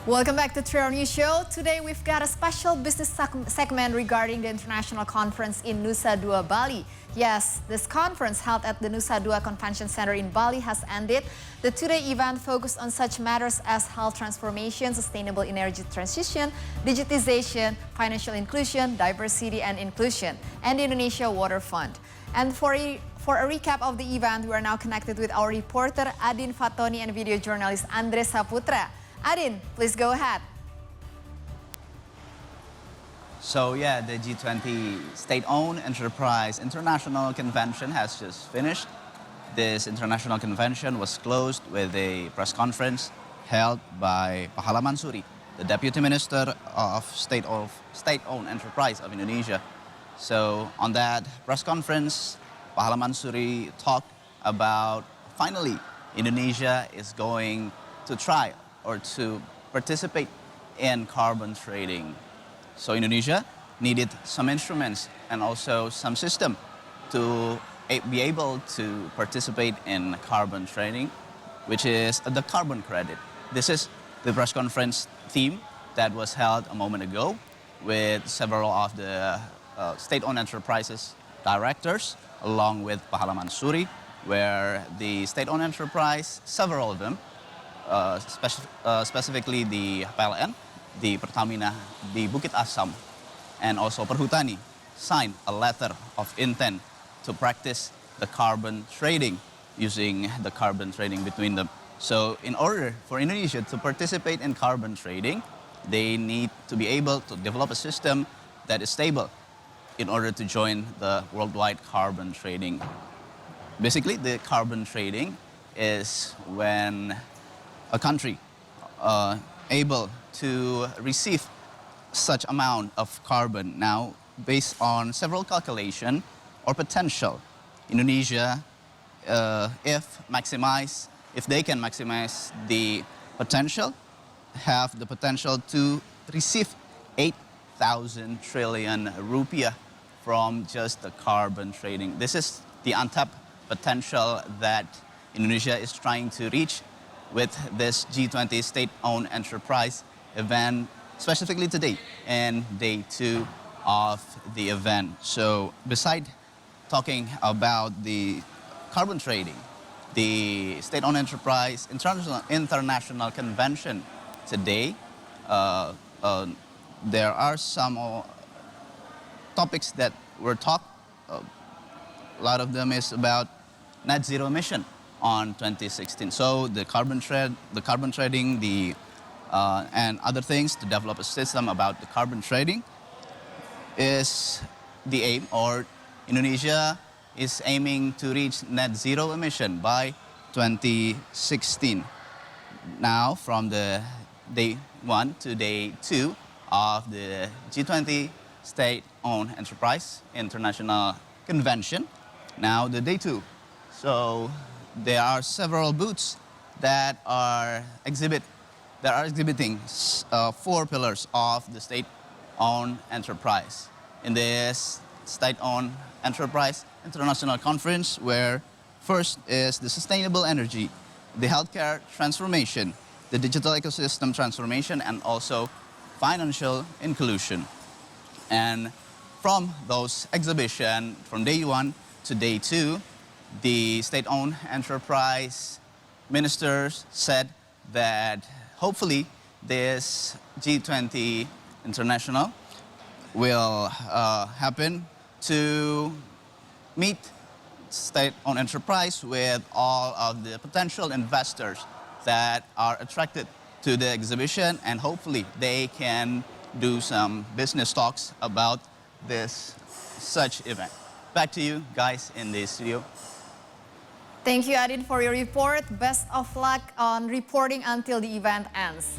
Welcome back to Trail News Show. Today we've got a special business segment regarding the international conference in Nusa Dua, Bali. Yes, this conference held at the Nusa Dua Convention Center in Bali has ended. The two-day event focused on such matters as health transformation, sustainable energy transition, digitization, financial inclusion, diversity and inclusion, and the Indonesia Water Fund. And for a recap of the event, we are now connected with our reporter Adin Fatoni and video journalist Andre Saputra. Adin, please go ahead. So yeah, the G20 State-Owned Enterprise International Convention has just finished. This international convention was closed with a press conference held by Pahala Mansuri, the Deputy Minister of State-Owned Enterprise of Indonesia. So on that press conference, Pahala Mansuri talked about finally Indonesia is going to try or to participate in carbon trading. So Indonesia needed some instruments and also some system to be able to participate in carbon trading, which is the carbon credit. This is the press conference theme that was held a moment ago with several of the state-owned enterprises directors along with Pahala Mansuri, where the state-owned enterprise, several of them, specifically the PLN, the Pertamina, the Bukit Asam, and also Perhutani signed a letter of intent to practice the carbon trading, using the carbon trading between them. So in order for Indonesia to participate in carbon trading, they need to be able to develop a system that is stable in order to join the worldwide carbon trading. Basically, the carbon trading is when a country able to receive such amount of carbon. Now, based on several calculation or potential, Indonesia, if they can maximize the potential, have the potential to receive 8,000 trillion rupiah from just the carbon trading. This is the untapped potential that Indonesia is trying to reach with this G20 state-owned enterprise event, specifically today and day 2 of the event. So beside talking about the carbon trading, the state-owned enterprise international convention today, there are some topics that were talked. A lot of them is about net zero emission on 2016. So the carbon trading, and other things to develop a system about the carbon trading is the aim, or Indonesia is aiming to reach net zero emission by 2016. Now, from the day 1 to day 2 of the G20 State-Owned Enterprise International Convention, now the day 2. So there are several booths that are exhibiting 4 pillars of the state-owned enterprise. In this state-owned enterprise international conference, where first is the sustainable energy, the healthcare transformation, the digital ecosystem transformation, and also financial inclusion. And from those exhibitions, from day 1 to day 2, the state-owned enterprise ministers said that hopefully this G20 International will happen to meet state-owned enterprise with all of the potential investors that are attracted to the exhibition, and hopefully they can do some business talks about this such event. Back to you guys in the studio. Thank you, Adin, for your report. Best of luck on reporting until the event ends.